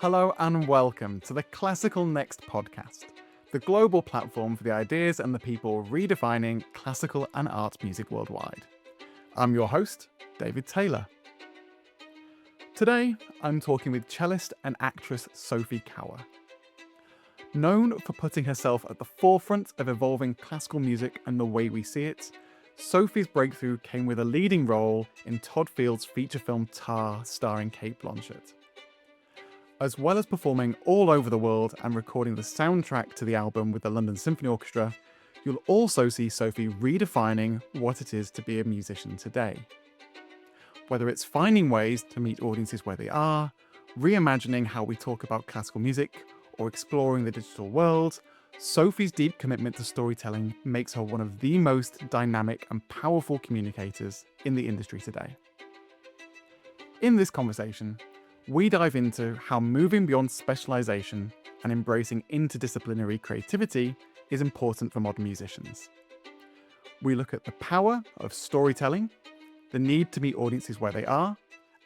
Hello and welcome to the Classical Next podcast, the global platform for the ideas and the people redefining classical and arts music worldwide. I'm your host, David Taylor. Today, I'm talking with cellist and actress Sophie Kauer. Known for putting herself at the forefront of evolving classical music and the way we see it, Sophie's breakthrough came with a leading role in Todd Field's feature film Tar, starring Cate Blanchett. As well as performing all over the world and recording the soundtrack to the album with the London Symphony Orchestra, you'll also see Sophie redefining what it is to be a musician today. Whether it's finding ways to meet audiences where they are, reimagining how we talk about classical music, or exploring the digital world, Sophie's deep commitment to storytelling makes her one of the most dynamic and powerful communicators in the industry today. In this conversation, we dive into how moving beyond specialisation and embracing interdisciplinary creativity is important for modern musicians. We look at the power of storytelling, the need to meet audiences where they are,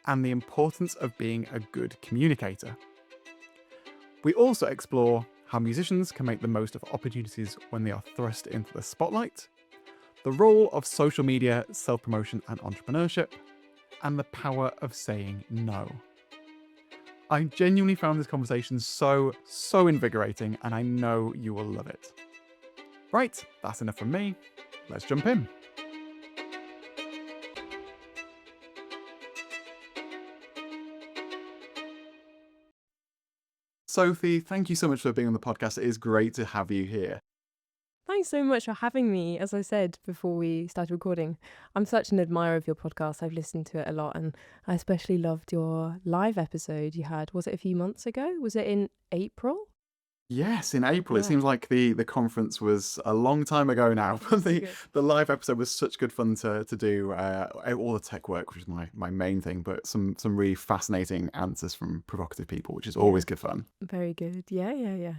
and the importance of being a good communicator. We also explore how musicians can make the most of opportunities when they are thrust into the spotlight, the role of social media, self-promotion and entrepreneurship, and the power of saying no. I genuinely found this conversation so invigorating, and I know you will love it. Right, that's enough from me. Let's jump in. Sophie, thank you so much for being on the podcast. It is great to have you here. Thanks so much for having me. As I said before we started recording, I'm such an admirer of your podcast. I've listened to it a lot, and I especially loved your live episode you had. Was it a few months ago? Was it in April? Yes, in April. It Yeah. seems like the conference was a long time ago now, but the live episode was such good fun to do. All the tech work, which is my main thing, but some really fascinating answers from provocative people, which is always good fun. Very good. Yeah.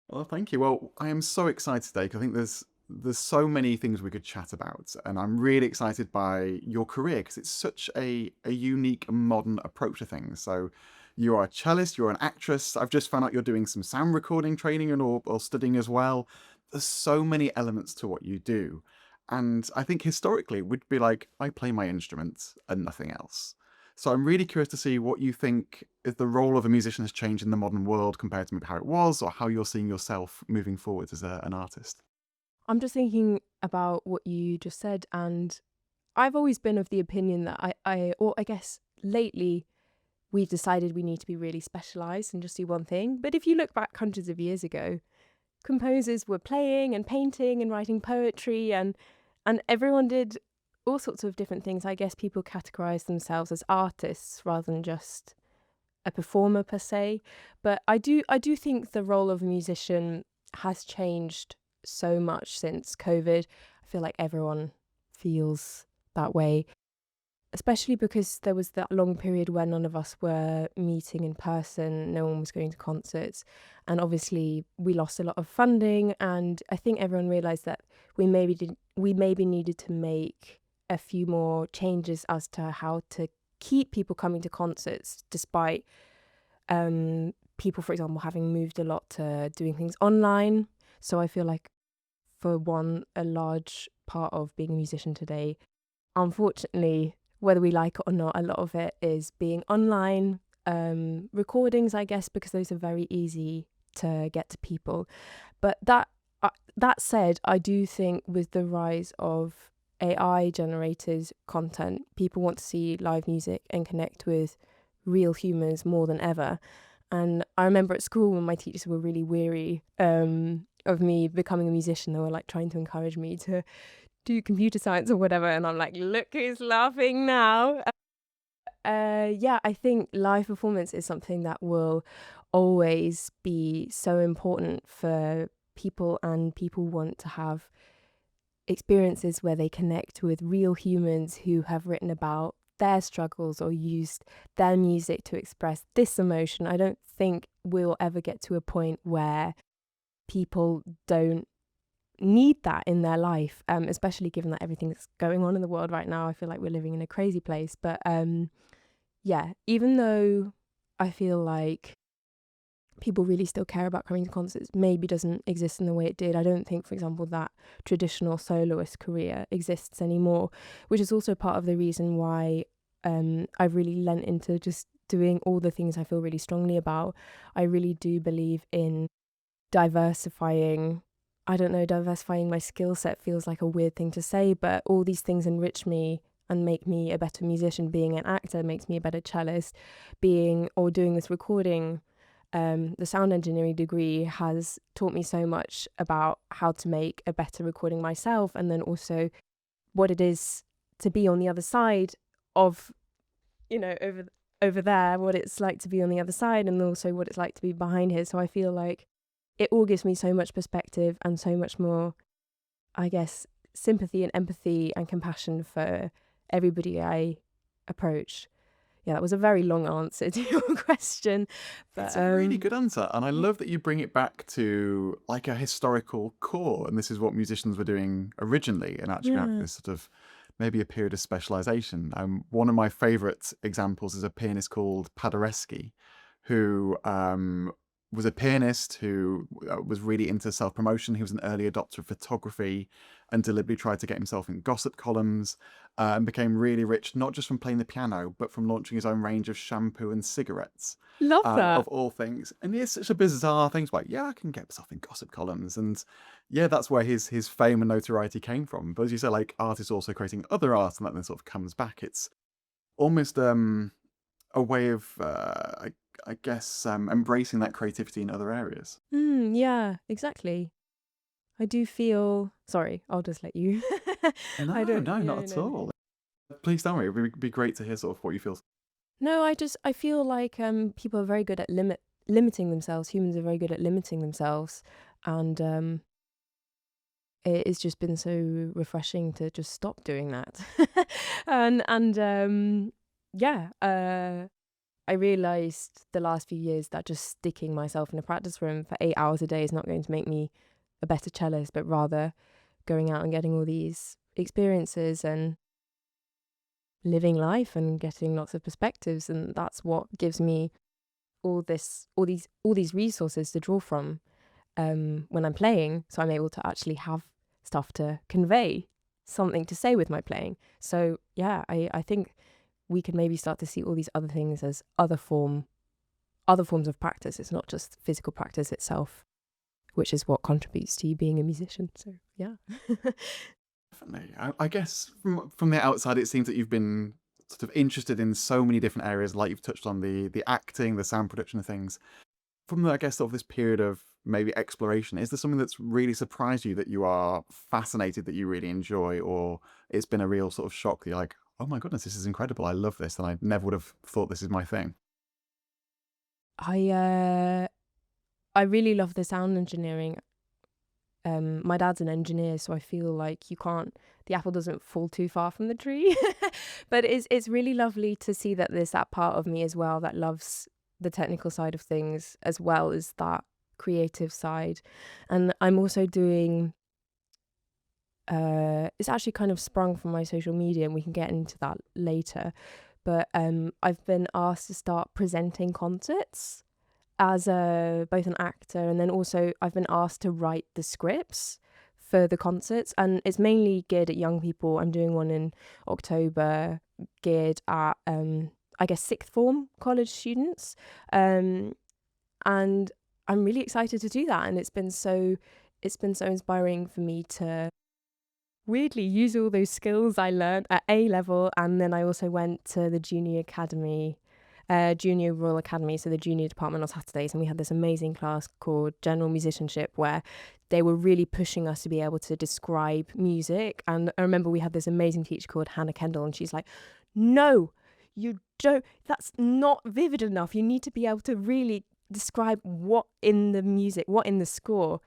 Well, thank you. Well, I am so excited today because I think there's so many things we could chat about, and I'm really excited by your career because it's such a unique and modern approach to things. So you are a cellist, you're an actress. I've just found out you're doing some sound recording training or studying as well. There's so many elements to what you do. And I think historically it would be like, I play my instrument and nothing else. So I'm really curious to see what you think is the role of a musician has changed in the modern world compared to maybe how it was, or how you're seeing yourself moving forward as an artist. I'm just thinking about what you just said, and I've always been of the opinion that I guess lately, we've decided we need to be really specialised and just do one thing. But if you look back hundreds of years ago, composers were playing and painting and writing poetry, and everyone did all sorts of different things. I guess people categorise themselves as artists rather than just a performer per se. But I do think the role of a musician has changed so much since COVID. I feel like everyone feels that way, especially because there was that long period where none of us were meeting in person, no one was going to concerts, and obviously we lost a lot of funding, and I think everyone realised that we maybe needed to make a few more changes as to how to keep people coming to concerts, despite people, for example, having moved a lot to doing things online. So I feel like, for one, a large part of being a musician today, unfortunately, whether we like it or not, a lot of it is being online, recordings, I guess, because those are very easy to get to people. But that said, I do think with the rise of AI generated content, people want to see live music and connect with real humans more than ever. And I remember at school when my teachers were really weary of me becoming a musician, they were like trying to encourage me to do computer science or whatever, and I'm like, look who's laughing now. I think live performance is something that will always be so important for people, and people want to have experiences where they connect with real humans who have written about their struggles or used their music to express this emotion. I don't think we'll ever get to a point where people don't need that in their life, especially given that everything that's going on in the world right now. I feel like we're living in a crazy place. But even though I feel like people really still care about coming to concerts maybe doesn't exist in the way it did. I don't think, for example, that traditional soloist career exists anymore, which is also part of the reason why I've really lent into just doing all the things I feel really strongly about. I really do believe in diversifying. I don't know, diversifying my skill set feels like a weird thing to say, but all these things enrich me and make me a better musician. Being an actor makes me a better cellist. Doing this recording, the sound engineering degree has taught me so much about how to make a better recording myself, and then also what it is to be on the other side of, over there, what it's like to be on the other side, and also what it's like to be behind here. So I feel like it all gives me so much perspective and so much more, I guess, sympathy and empathy and compassion for everybody I approach. Yeah, that was a very long answer to your question. But, It's a really good answer. And I love that you bring it back to like a historical core. And this is what musicians were doing originally. And actually have this sort of maybe a period of specialisation. One of my favourite examples is a pianist called Paderewski, who was a pianist who was really into self-promotion. He was an early adopter of photography and deliberately tried to get himself in gossip columns, and became really rich, not just from playing the piano, but from launching his own range of shampoo and cigarettes, love that. of all things. And it's such a bizarre thing. It's like, yeah, I can get myself in gossip columns. And yeah, that's where his fame and notoriety came from. But as you say, like artists also creating other art, and that then sort of comes back. It's almost a way of, I guess, embracing that creativity in other areas. Yeah, exactly. I do feel... Sorry, I'll just let you. No, not at all. Please tell me. It would be great to hear sort of what you feel. No, I feel like people are very good at limiting themselves. Humans are very good at limiting themselves, and it's just been so refreshing to just stop doing that. and yeah, I realised the last few years that just sticking myself in a practice room for 8 hours a day is not going to make me a better cellist, but rather going out and getting all these experiences and living life and getting lots of perspectives, and that's what gives me all these resources to draw from when I'm playing, so I'm able to actually have stuff to convey, something to say with my playing. So yeah, I think we could maybe start to see all these other things as other forms of practice. It's not just physical practice itself, which is what contributes to you being a musician. So yeah. Definitely. I guess from the outside, it seems that you've been sort of interested in so many different areas, like you've touched on the acting, the sound production of things. From the, I guess, sort of this period of maybe exploration, is there something that's really surprised you, that you are fascinated, that you really enjoy, or it's been a real sort of shock that you're like, oh my goodness, this is incredible, I love this, and I never would have thought this is my thing? I really love the sound engineering. My dad's an engineer, so I feel like the apple doesn't fall too far from the tree. But it's really lovely to see that there's that part of me as well that loves the technical side of things as well as that creative side. And I'm also doing, it's actually kind of sprung from my social media, and we can get into that later. But I've been asked to start presenting concerts as both an actor, and then also I've been asked to write the scripts for the concerts, and it's mainly geared at young people. I'm doing one in October geared at I guess sixth form college students, and I'm really excited to do that. And it's been so inspiring for me to weirdly use all those skills I learned at A level, and then I also went to the junior Royal Academy, so the junior department on Saturdays, and we had this amazing class called General Musicianship, where they were really pushing us to be able to describe music. And I remember we had this amazing teacher called Hannah Kendall, and she's like, no, you don't, that's not vivid enough. You need to be able to really describe what in the music, what in the score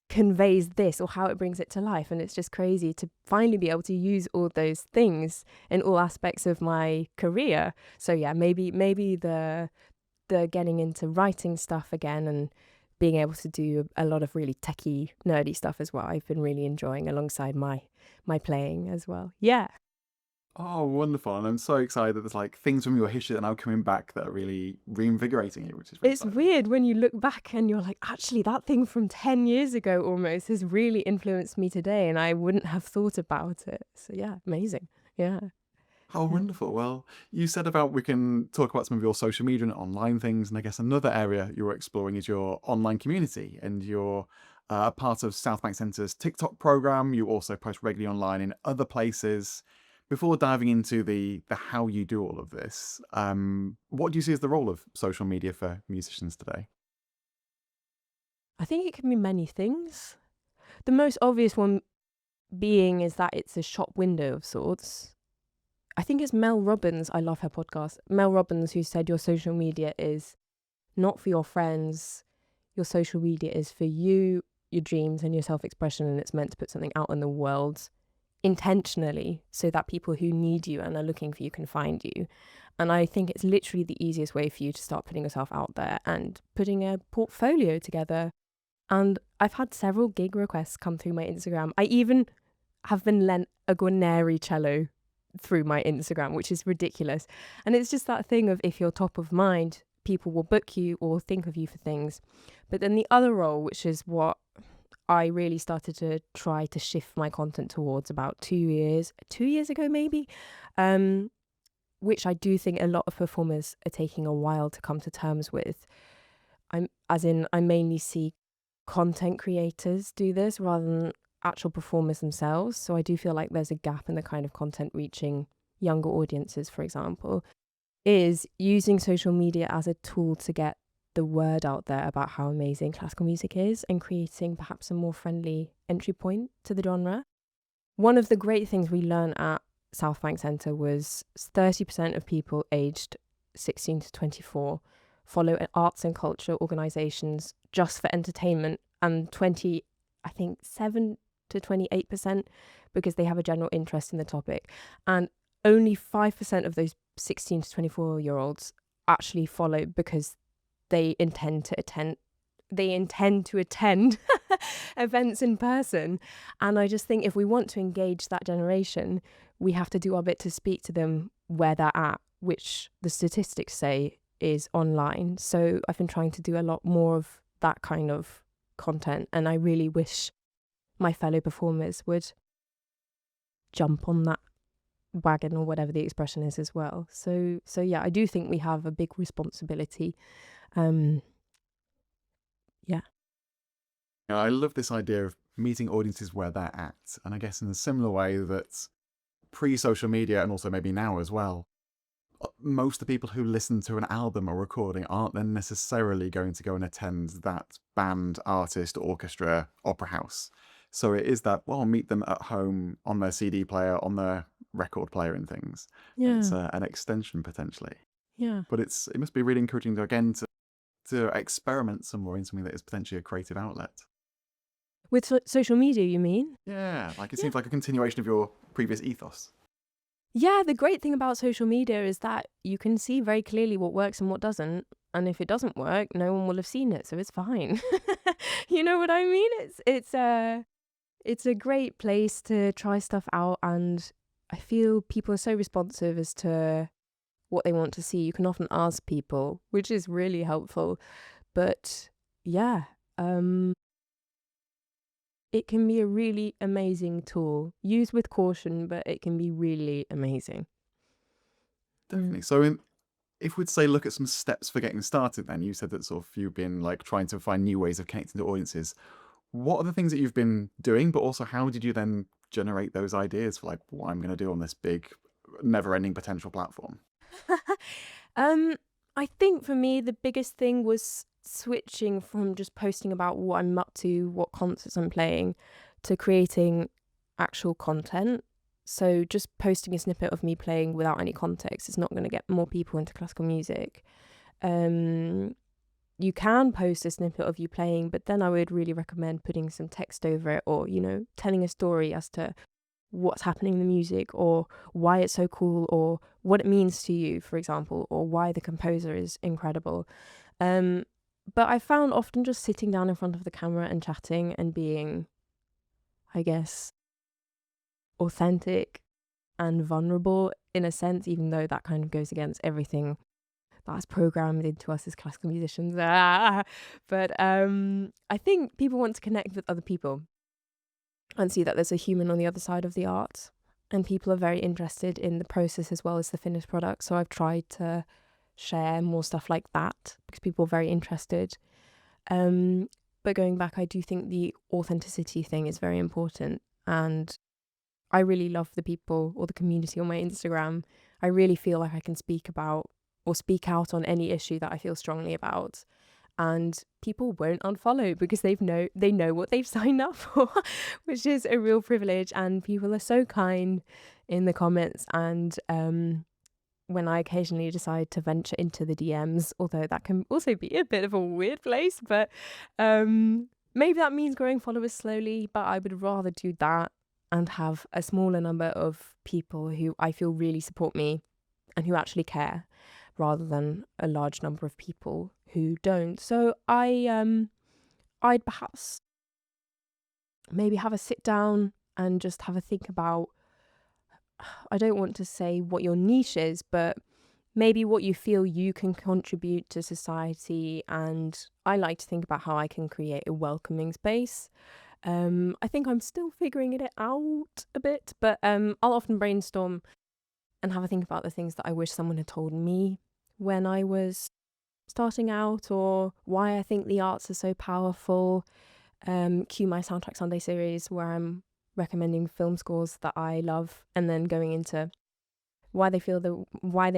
conveys this, or how it brings it to life. And it's just crazy to finally be able to use all those things in all aspects of my career. So yeah, maybe the getting into writing stuff again and being able to do a lot of really techie, nerdy stuff as well, I've been really enjoying alongside my playing as well. Yeah. Oh, wonderful. And I'm so excited that there's like things from your history that are now coming back that are really reinvigorating you, which is really It's exciting. weird when you look back and you're like, actually, that thing from 10 years ago almost has really influenced me today, and I wouldn't have thought about it. So, yeah, amazing. Yeah. Oh, Yeah. wonderful. Well, you said about we can talk about some of your social media and online things. And I guess another area you're exploring is your online community. And you're a part of South Bank Centre's TikTok program. You also post regularly online in other places. Before diving into the how you do all of this, what do you see as the role of social media for musicians today? I think it can be many things. The most obvious one being is that it's a shop window of sorts. I think it's Mel Robbins. I love her podcast. Mel Robbins, who said your social media is not for your friends. Your social media is for you, your dreams, and your self expression. And it's meant to put something out in the world intentionally so that people who need you and are looking for you can find you. And I think it's literally the easiest way for you to start putting yourself out there and putting a portfolio together. And I've had several gig requests come through my Instagram. I even have been lent a Guarneri cello through my Instagram, which is ridiculous. And it's just that thing of if you're top of mind, people will book you or think of you for things. But then the other role, which is what I really started to try to shift my content towards about 2 years ago, maybe, which I do think a lot of performers are taking a while to come to terms with. I mainly see content creators do this rather than actual performers themselves. So I do feel like there's a gap in the kind of content reaching younger audiences, for example, is using social media as a tool to get the word out there about how amazing classical music is and creating perhaps a more friendly entry point to the genre. One of the great things we learned at South Bank Centre was 30% of people aged 16 to 24 follow arts and culture organisations just for entertainment, and 7 to 28% because they have a general interest in the topic. And only 5% of those 16 to 24-year-olds actually follow because they intend to attend events in person. And I just think if we want to engage that generation, we have to do our bit to speak to them where they're at, which the statistics say is online. So I've been trying to do a lot more of that kind of content, and I really wish my fellow performers would jump on that wagon, or whatever the expression is, as well. So yeah, I do think we have a big responsibility. Yeah. I love this idea of meeting audiences where they're at. And I guess in a similar way that pre-social media, and also maybe now as well, most of the people who listen to an album or recording aren't then necessarily going to go and attend that band, artist, orchestra, opera house. So it is that, well, meet them at home on their CD player, on their record player and things. And it's Yeah. an extension potentially. Yeah. But it must be really encouraging to experiment some more in something that is potentially a creative outlet. With social media, you mean? Yeah, like it Yeah. seems like a continuation of your previous ethos. Yeah, the great thing about social media is that you can see very clearly what works and what doesn't. And if it doesn't work, no one will have seen it, so it's fine. You know what I mean? It's a great place to try stuff out, and I feel people are so responsive as to what they want to see. You can often ask people, which is really helpful. But yeah, it can be a really amazing tool. Used with caution, but it can be really amazing. Definitely. So if we'd say look at some steps for getting started, then you said that sort of you've been like trying to find new ways of connecting to audiences. What are the things that you've been doing, but also how did you then generate those ideas for like what I'm going to do on this big, never-ending potential platform? Um, I think for me, the biggest thing was switching from just posting about what I'm up to, what concerts I'm playing, to creating actual content. So just posting a snippet of me playing without any context is not going to get more people into classical music. You can post a snippet of you playing, but then I would really recommend putting some text over it, or, telling a story as to what's happening in the music, or why it's so cool, or what it means to you, for example, or why the composer is incredible. But I found often just sitting down in front of the camera and chatting and being, I guess, authentic and vulnerable in a sense, even though that kind of goes against everything that's programmed into us as classical musicians. But I think people want to connect with other people and see that there's a human on the other side of the art. And people are very interested in the process as well as the finished product. So I've tried to share more stuff like that because people are very interested. But going back, I do think the authenticity thing is very important. And I really love the people or the community on my Instagram. I really feel like I can speak about or speak out on any issue that I feel strongly about. And people won't unfollow because they know what they've signed up for, which is a real privilege. And people are so kind in the comments. And when I occasionally decide to venture into the DMs, although that can also be a bit of a weird place, but maybe that means growing followers slowly. But I would rather do that and have a smaller number of people who I feel really support me and who actually care, rather than a large number of people who don't. So I'd perhaps maybe have a sit down and just have a think about, I don't want to say what your niche is, but maybe what you feel you can contribute to society. And I like to think about how I can create a welcoming space. I think I'm still figuring it out a bit, but I'll often brainstorm and have a think about the things that I wish someone had told me when I was starting out, or why I think the arts are so powerful. Cue my Soundtrack Sunday series where I'm recommending film scores that I love, and then going into why they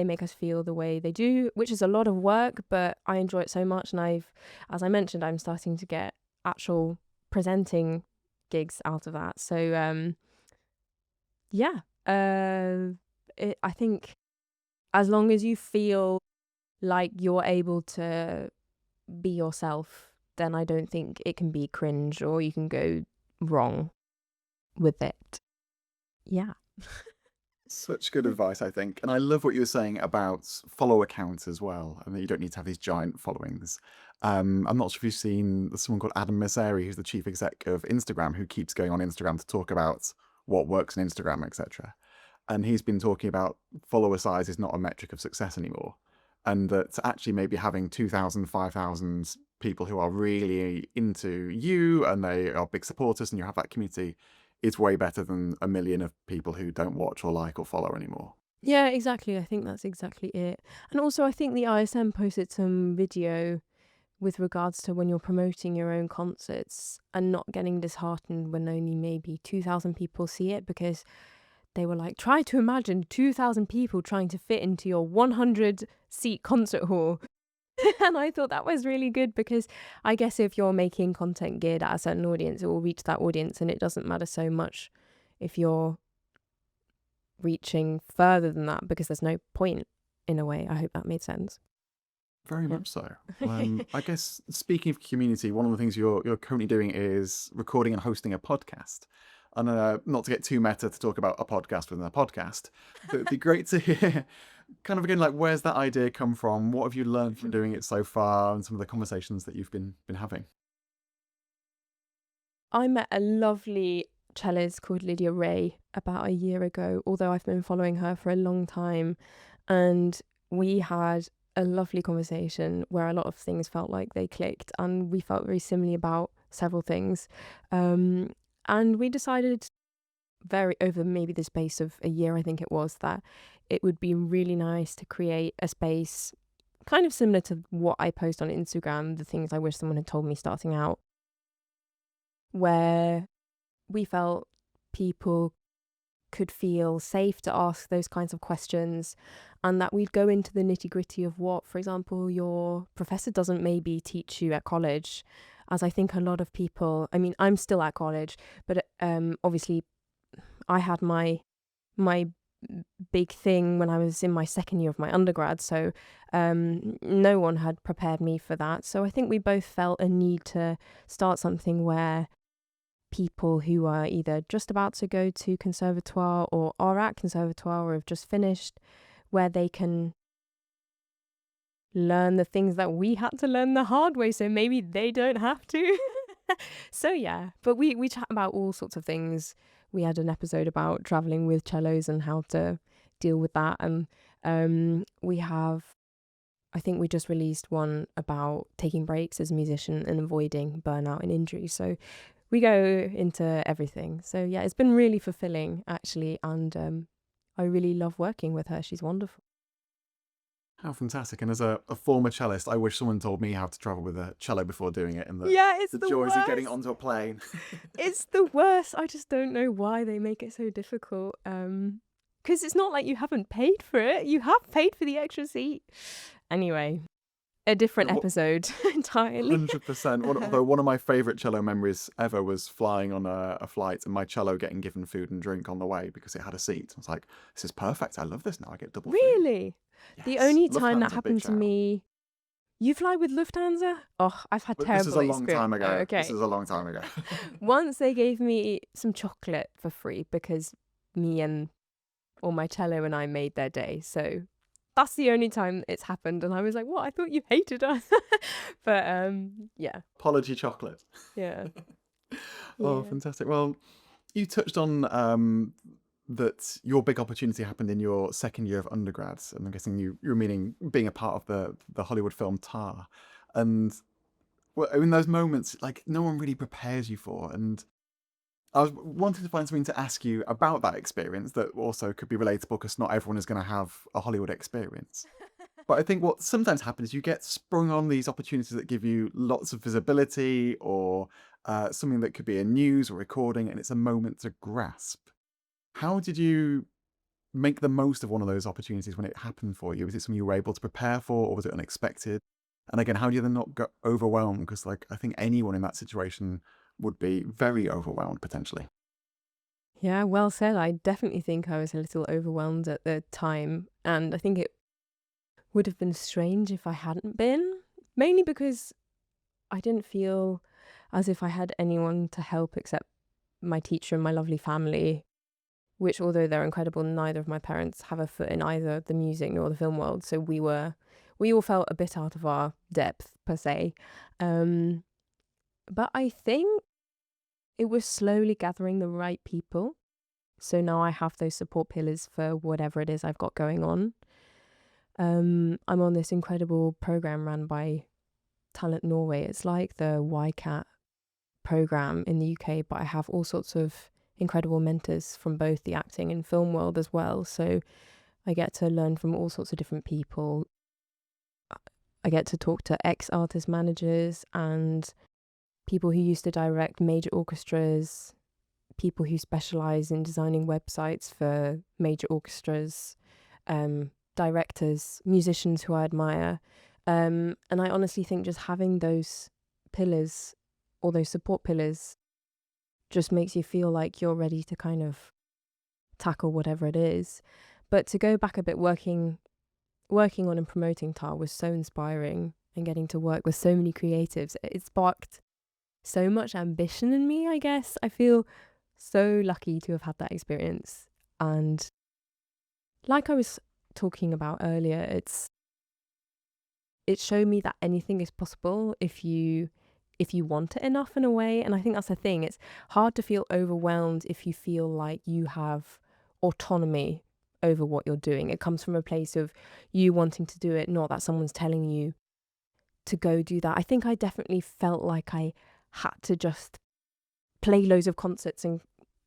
make us feel the way they do, which is a lot of work, but I enjoy it so much. And as I mentioned, I'm starting to get actual presenting gigs out of that. So I think as long as you feel like you're able to be yourself, then I don't think it can be cringe or you can go wrong with it. Yeah. Such good advice, I think. And I love what you were saying about follow accounts as well, and that you don't need to have these giant followings. I'm not sure if you've seen someone called Adam Mosseri, who's the chief exec of Instagram, who keeps going on Instagram to talk about what works on Instagram, etc. And he's been talking about follower size is not a metric of success anymore. And that actually maybe having 2,000, 5,000 people who are really into you and they are big supporters and you have that community is way better than a million of people who don't watch or like or follow anymore. Yeah, exactly. I think that's exactly it. And also I think the ISM posted some video with regards to when you're promoting your own concerts and not getting disheartened when only maybe 2,000 people see it, because they were like, try to imagine 2,000 people trying to fit into your 100-seat concert hall. And I thought that was really good, because I guess if you're making content geared at a certain audience, it will reach that audience, and it doesn't matter so much if you're reaching further than that, because there's no point in a way. I hope that made sense. Very much so. I guess speaking of community, one of the things you're currently doing is recording and hosting a podcast. And not to get too meta to talk about a podcast within a podcast, but it'd be great to hear kind of again, like, where's that idea come from? What have you learned from doing it so far, and some of the conversations that you've been having? I met a lovely cellist called Lydia Ray about a year ago, although I've been following her for a long time. And we had a lovely conversation where a lot of things felt like they clicked, and we felt very similarly about several things. And we decided over maybe the space of a year, I think it was, that it would be really nice to create a space kind of similar to what I post on Instagram, the things I wish someone had told me starting out, where we felt people could feel safe to ask those kinds of questions, and that we'd go into the nitty-gritty of what, for example, your professor doesn't maybe teach you at college. As I think a lot of people, I mean, I'm still at college, but obviously I had my big thing when I was in my second year of my undergrad, so no one had prepared me for that. So I think we both felt a need to start something where people who are either just about to go to conservatoire or are at conservatoire or have just finished, where they can learn the things that we had to learn the hard way, so maybe they don't have to. So yeah, but we chat about all sorts of things. we had an episode about traveling with cellos and how to deal with that. And I think we just released one about taking breaks as a musician and avoiding burnout and injury. So we go into everything. So yeah, it's been really fulfilling actually. And I really love working with her. She's wonderful. How fantastic. And as a former cellist, I wish someone told me how to travel with a cello before doing it, and Yeah, it's the the joys of getting worst. onto a plane. It's the worst. I just don't know why they make it so difficult. Because it's not like you haven't paid for it. You have paid for the extra seat. Anyway, a different episode entirely. 100%. Although one of my favourite cello memories ever was flying on a flight and my cello getting given food and drink on the way because it had a seat. I was like, this is perfect. I love this now. I get double food. Really? The Yes. only time that Lufthansa, big happened to shout. me... You fly with Lufthansa? Oh, I've had But terrible this is a long experience. time ago. Oh, okay. This is a long time ago. Once they gave me some chocolate for free because me and or my cello and I made their day. So that's the only time it's happened. And I was like, what? I thought you hated us. But yeah. Apology chocolate. Yeah. Oh, Yeah. fantastic. Well, you touched on that your big opportunity happened in your second year of undergrads, and I'm guessing you're meaning being a part of the Hollywood film Tar. And well, in those moments, like, no one really prepares you for. And I was wanted to find something to ask you about that experience that also could be relatable, because not everyone is going to have a Hollywood experience. But I think what sometimes happens is you get sprung on these opportunities that give you lots of visibility, or something that could be a news or recording, and it's a moment to grasp. How did you make the most of one of those opportunities when it happened for you? Was it something you were able to prepare for, or was it unexpected? And again, how do you then not get overwhelmed? Because like, I think anyone in that situation would be very overwhelmed potentially. Yeah, well said. I definitely think I was a little overwhelmed at the time. And I think it would have been strange if I hadn't been, mainly because I didn't feel as if I had anyone to help except my teacher and my lovely family, which, although they're incredible, neither of my parents have a foot in either the music nor the film world. So we all felt a bit out of our depth, per se. But I think it was slowly gathering the right people. So now I have those support pillars for whatever it is I've got going on. I'm on this incredible program run by Talent Norway. It's like the YCAT program in the UK, but I have all sorts of incredible mentors from both the acting and film world as well. So I get to learn from all sorts of different people. I get to talk to ex-artist managers and people who used to direct major orchestras, people who specialise in designing websites for major orchestras, directors, musicians who I admire. And I honestly think just having those pillars or those support pillars just makes you feel like you're ready to kind of tackle whatever it is. But to go back a bit, working on and promoting Tar was so inspiring, and getting to work with so many creatives, it sparked so much ambition in me, I guess. I feel so lucky to have had that experience. And like I was talking about earlier, it showed me that anything is possible if you want it enough, in a way. And I think that's the thing. It's hard to feel overwhelmed if you feel like you have autonomy over what you're doing. It comes from a place of you wanting to do it, not that someone's telling you to go do that. I think I definitely felt like I had to just play loads of concerts and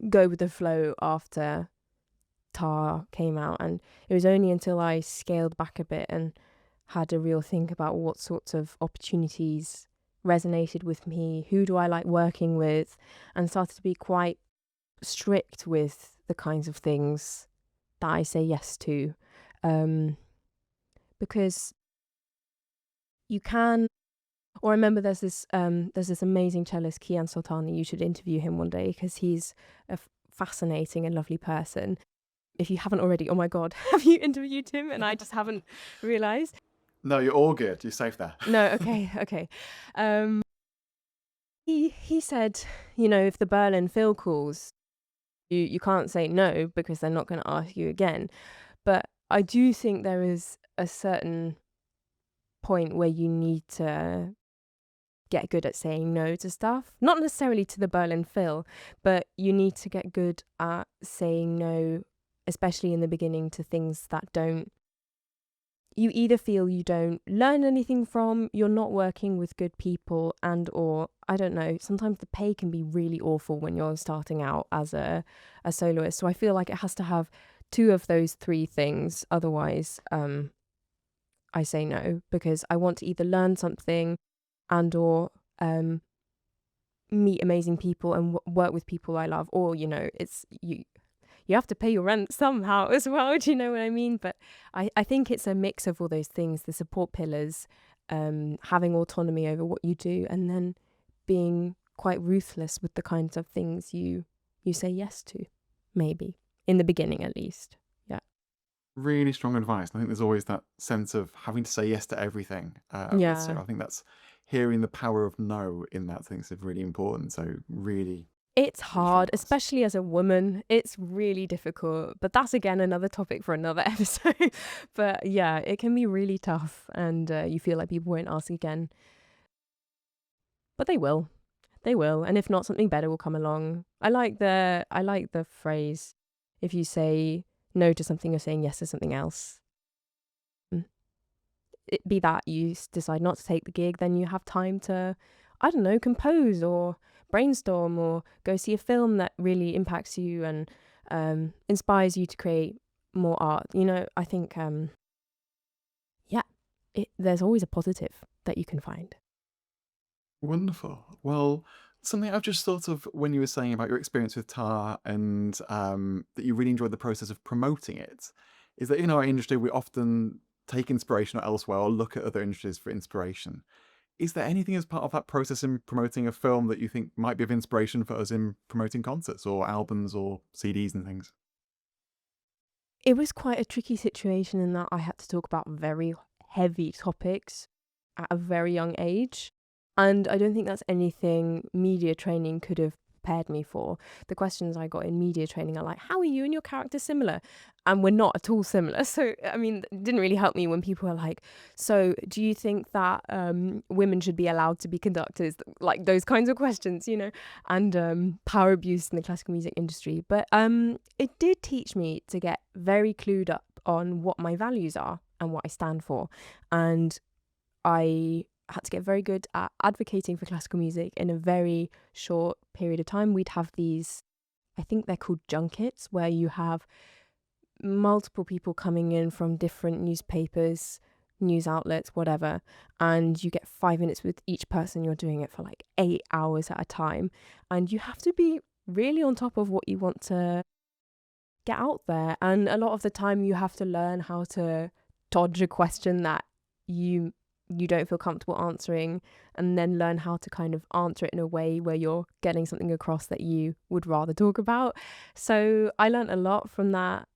go with the flow after Tar came out. And it was only until I scaled back a bit and had a real think about what sorts of opportunities resonated with me, who do I like working with, and started to be quite strict with the kinds of things that I say yes to. Because you can... Or I remember there's this amazing cellist, Kian Sultani. You should interview him one day because he's a fascinating and lovely person. If you haven't already, oh my God, have you interviewed him? And I just haven't realised. No, you're all good. You're safe there. No, okay. He said, if the Berlin Phil calls, you can't say no because they're not going to ask you again. But I do think there is a certain point where you need to get good at saying no to stuff. Not necessarily to the Berlin Phil, but you need to get good at saying no, especially in the beginning, to things that you either feel you don't learn anything from, you're not working with good people, and or I don't know, sometimes the pay can be really awful when you're starting out as a soloist. So I feel like it has to have two of those three things. Otherwise, I say no, because I want to either learn something and or meet amazing people and work with people I love, or it's you have to pay your rent somehow as well. Do you know what I mean? But I think it's a mix of all those things, the support pillars, having autonomy over what you do, and then being quite ruthless with the kinds of things you say yes to, maybe in the beginning at least. Yeah. Really strong advice. I think there's always that sense of having to say yes to everything. So Yeah. I think that's hearing the power of no in that thing is really important. So really, It's really strong hard, advice. especially as a woman. It's really difficult. But that's, again, another topic for another episode. But yeah, it can be really tough. And you feel like people won't ask again. But they will. They will. And if not, something better will come along. I like the phrase, if you say no to something, you're saying yes to something else. It be that you decide not to take the gig, then you have time to, I don't know, compose or brainstorm or go see a film that really impacts you and inspires you to create more art. I think, there's always a positive that you can find. Wonderful. Well, something I've just thought of when you were saying about your experience with Tar and that you really enjoyed the process of promoting it, is that in our industry we often take inspiration elsewhere or look at other industries for inspiration. Is there anything as part of that process in promoting a film that you think might be of inspiration for us in promoting concerts or albums or CDs and things? It was quite a tricky situation in that I had to talk about very heavy topics at a very young age. And I don't think that's anything media training could have prepared me for. The questions I got in media training are like, how are you and your character similar? And we're not at all similar. So, I mean, it didn't really help me when people are like, so do you think that women should be allowed to be conductors? Like those kinds of questions, and power abuse in the classical music industry. But it did teach me to get very clued up on what my values are and what I stand for. And I had to get very good at advocating for classical music in a very short period of time. We'd have these, I think they're called junkets, where you have multiple people coming in from different newspapers, news outlets, whatever, and you get 5 minutes with each person. You're doing it for like 8 hours at a time, and you have to be really on top of what you want to get out there. And a lot of the time you have to learn how to dodge a question that you don't feel comfortable answering, and then learn how to kind of answer it in a way where you're getting something across that you would rather talk about. So I learned a lot from that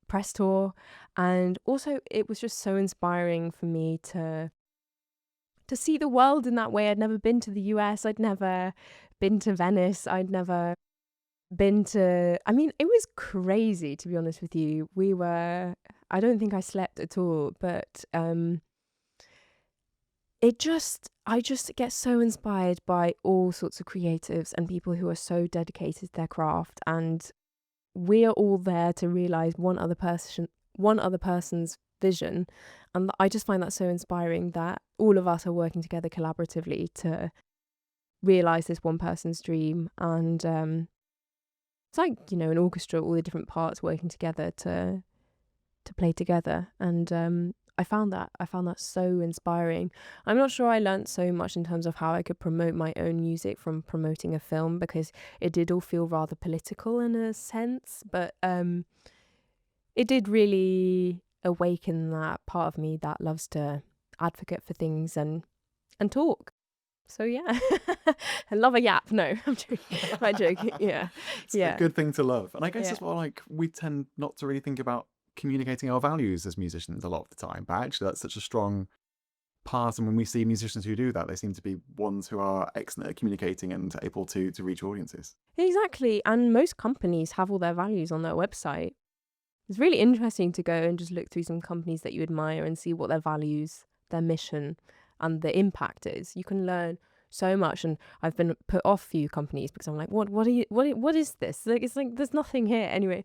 press tour, and also it was just so inspiring for me to see the world in that way. I'd never been to the US, I'd never been to Venice, I'd never been to, I mean, it was crazy, to be honest with you. I don't think I slept at all, but I just get so inspired by all sorts of creatives and people who are so dedicated to their craft, and we're all there to realize one other person's vision. And I just find that so inspiring that all of us are working together collaboratively to realize this one person's dream. And it's like, an orchestra, all the different parts working together to play together. And I found that so inspiring. I'm not sure I learnt so much in terms of how I could promote my own music from promoting a film, because it did all feel rather political in a sense, but it did really awaken that part of me that loves to advocate for things and talk. So yeah, I love a yap. No, I'm joking. I'm joking. Yeah, It's a good thing to love. And I guess Yeah. as well, like, we tend not to really think about communicating our values as musicians a lot of the time, but actually that's such a strong part. And when we see musicians who do that, they seem to be ones who are excellent at communicating and able to reach audiences. Exactly. And most companies have all their values on their website. It's really interesting to go and just look through some companies that you admire and see what their values, their mission, and the impact is. You can learn so much, and I've been put off few companies because I'm like, what is this? Like, it's like there's nothing here anyway.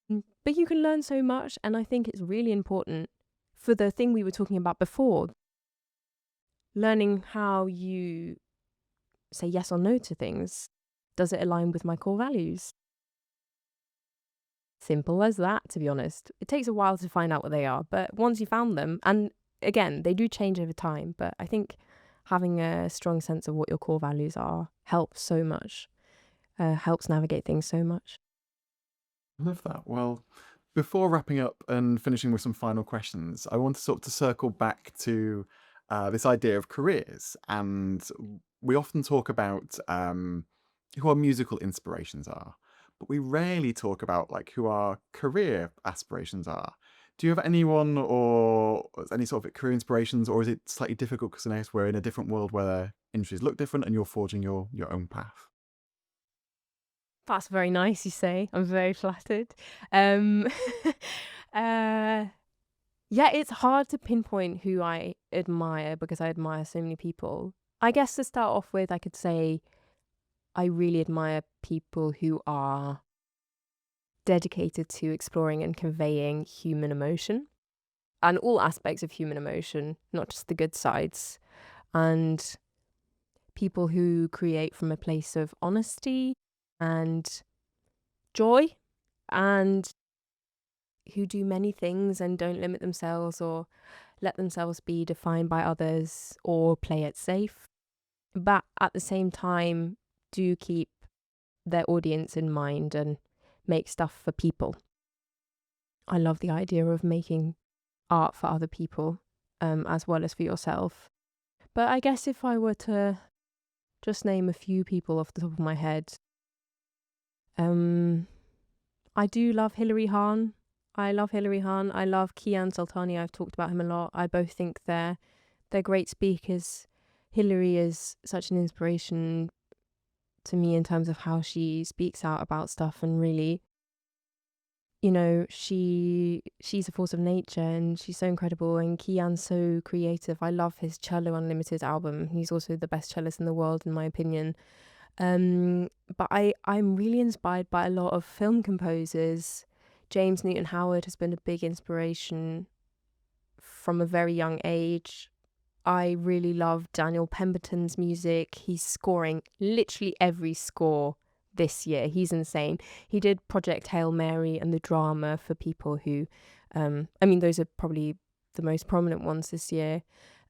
But you can learn so much, and I think it's really important for the thing we were talking about before, learning how you say yes or no to things. Does it align with my core values? Simple as that, to be honest. It takes a while to find out what they are, but once you found them, and again, they do change over time, but I think having a strong sense of what your core values are helps so much, helps navigate things so much. I love that. Well, before wrapping up and finishing with some final questions, I want to sort of to circle back to this idea of careers. And we often talk about who our musical inspirations are, but we rarely talk about like who our career aspirations are. Do you have anyone or any sort of career inspirations, or is it slightly difficult because I guess we're in a different world where industries look different and you're forging your own path? That's very nice, you say. I'm very flattered. Um, uh, yeah, it's hard to pinpoint who I admire because I admire so many people. I guess to start off with, I could say I really admire people who are dedicated to exploring and conveying human emotion and all aspects of human emotion, not just the good sides, and people who create from a place of honesty and joy, and who do many things and don't limit themselves or let themselves be defined by others or play it safe, but at the same time do keep their audience in mind and make stuff for people. I love the idea of making art for other people, as well as for yourself. But I guess if I were to just name a few people off the top of my head, I do love Hilary Hahn. I love Hilary Hahn. I love Kian Sultani. I've talked about him a lot. I both think they're great speakers. Hilary is such an inspiration to me in terms of how she speaks out about stuff, and really, you know, she's a force of nature and she's so incredible, and Kian's so creative. I love his Cello Unlimited album. He's also the best cellist in the world, in my opinion. But I'm really inspired by a lot of film composers. James Newton Howard has been a big inspiration from a very young age. I really love Daniel Pemberton's music. He's scoring literally every score this year. He's insane. He did Project Hail Mary and the drama for people who, those are probably the most prominent ones this year.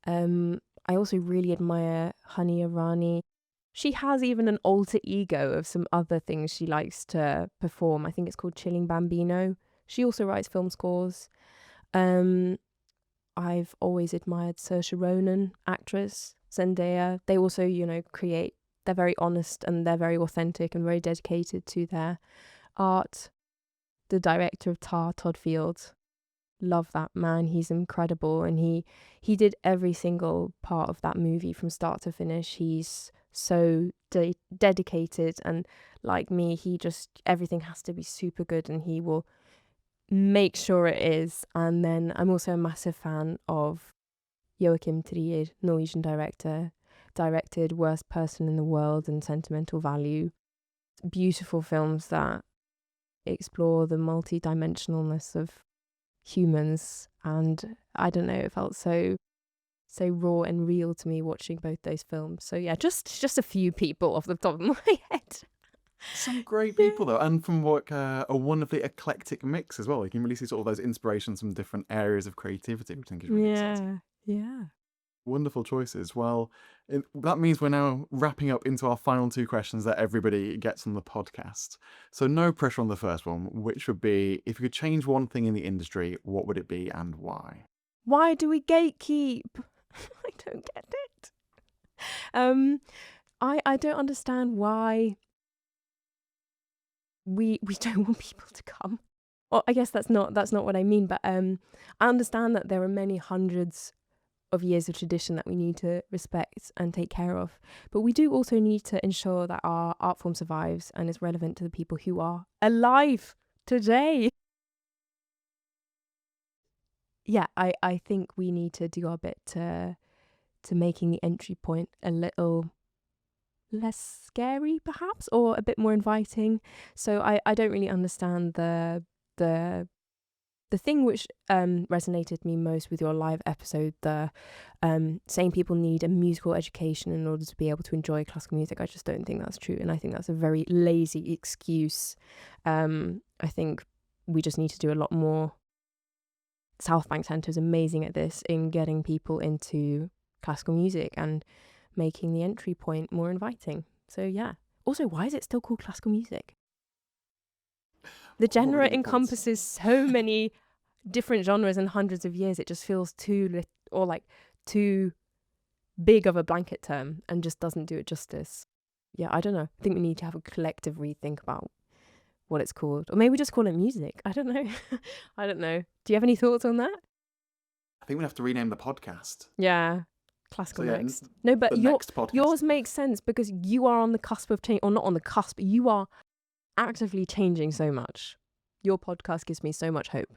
I also really admire Honey Irani. She has even an alter ego of some other things she likes to perform. I think it's called Chilling Bambino. She also writes film scores. I've always admired Saoirse Ronan, actress, Zendaya. They also, create, they're very honest and they're very authentic and very dedicated to their art. The director of Tar, Todd Field, love that man. He's incredible, and he did every single part of that movie from start to finish. He's so dedicated, and like me, everything has to be super good, and he will make sure it is. And then I'm also a massive fan of Joachim Trier, Norwegian director, directed Worst Person in the World and Sentimental Value. Beautiful films that explore the multi-dimensionalness of humans, and I don't know, it felt so raw and real to me watching both those films. So yeah, just a few people off the top of my head. Some great people though, and from what a wonderfully eclectic mix as well. You can really see sort of those inspirations from different areas of creativity, which I think is really exciting. Yeah. Wonderful choices. Well, that means we're now wrapping up into our final two questions that everybody gets on the podcast. So no pressure on the first one, which would be, if you could change one thing in the industry, what would it be and why? Why do we gatekeep? I don't get it. I don't understand why we don't want people to come. Well, I guess that's not what I mean, but I understand that there are many hundreds of years of tradition that we need to respect and take care of, but we do also need to ensure that our art form survives and is relevant to the people who are alive today. Yeah, I think we need to do our bit to making the entry point a little less scary perhaps, or a bit more inviting. So I don't really understand the thing which resonated me most with your live episode, the saying people need a musical education in order to be able to enjoy classical music. I just don't think that's true, and I think that's a very lazy excuse. I think we just need to do a lot more. South Bank Centre is amazing at this, in getting people into classical music and making the entry point more inviting. So yeah. Also, why is it still called classical music? The genre encompasses so many different genres and hundreds of years. It just feels too big of a blanket term and just doesn't do it justice. Yeah, I don't know. I think we need to have a collective rethink about what it's called, or maybe just call it music. I don't know. I don't know. Do you have any thoughts on that? I think we have to rename the podcast. Yeah, classical So, yeah, next. No, but next podcast. yours makes sense because you are on the cusp of change, or not on the cusp. You are actively changing so much. Your podcast gives me so much hope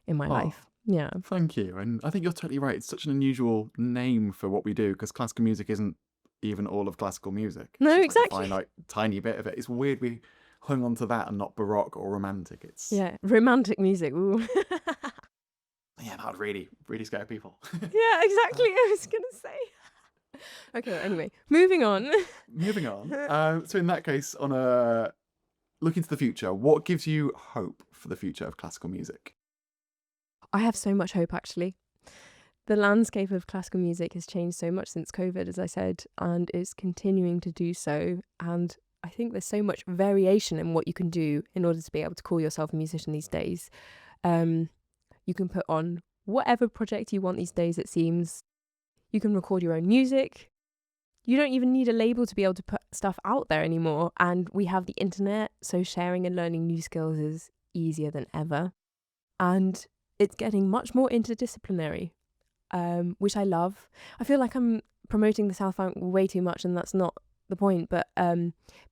in my life. Yeah. Thank you. And I think you're totally right. It's such an unusual name for what we do, because classical music isn't even all of classical music. No, it's exactly. Like a finite, tiny bit of it. It's weird we hung on to that and not Baroque or Romantic. It's romantic music. Ooh. Yeah, that would really, really scare people. Yeah, exactly. I was going to say. Okay, anyway, moving on. So in that case, on a look into the future, what gives you hope for the future of classical music? I have so much hope, actually. The landscape of classical music has changed so much since COVID, as I said, and is continuing to do so. And I think there's so much variation in what you can do in order to be able to call yourself a musician these days. You can put on whatever project you want these days, it seems. You can record your own music. You don't even need a label to be able to put stuff out there anymore. And we have the internet, so sharing and learning new skills is easier than ever. And it's getting much more interdisciplinary, which I love. I feel like I'm promoting the South Bank way too much, and that's not the point. But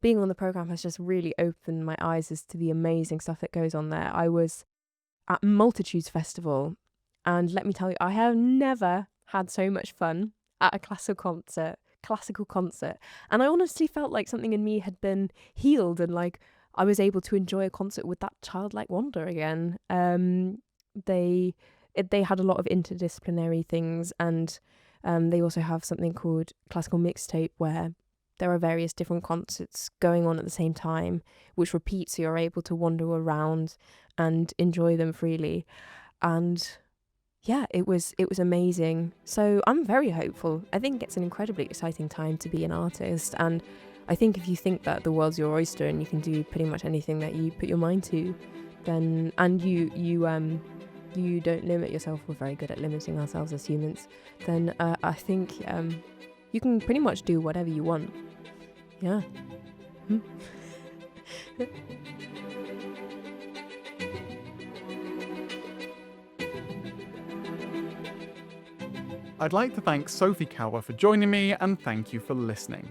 being on the programme has just really opened my eyes as to the amazing stuff that goes on there. I was at Multitudes Festival, and let me tell you, I have never had so much fun at a classical concert. And I honestly felt like something in me had been healed, and like I was able to enjoy a concert with that childlike wonder again. They had a lot of interdisciplinary things, and they also have something called classical mixtape, where there are various different concerts going on at the same time, which repeat, so you're able to wander around and enjoy them freely. And yeah, it was amazing. So I'm very hopeful. I think it's an incredibly exciting time to be an artist, and I think if you think that the world's your oyster and you can do pretty much anything that you put your mind to, then, and you don't limit yourself, we're very good at limiting ourselves as humans, then I think you can pretty much do whatever you want. Yeah. I'd like to thank Sophie Kauer for joining me, and thank you for listening.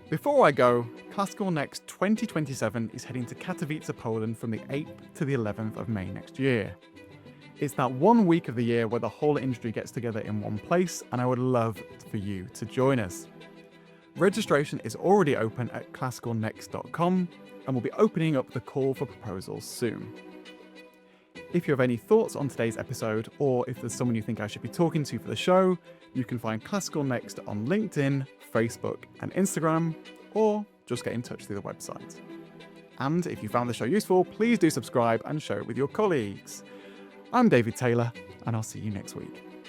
Before I go, Classical Next 2027 is heading to Katowice, Poland from the 8th to the 11th of May next year. It's that 1 week of the year where the whole industry gets together in one place, and I would love for you to join us. Registration is already open at classicalnext.com, and we'll be opening up the call for proposals soon. If you have any thoughts on today's episode, or if there's someone you think I should be talking to for the show, you can find Classical Next on LinkedIn, Facebook, and Instagram, or just get in touch through the website. And if you found the show useful, please do subscribe and share it with your colleagues. I'm David Taylor, and I'll see you next week.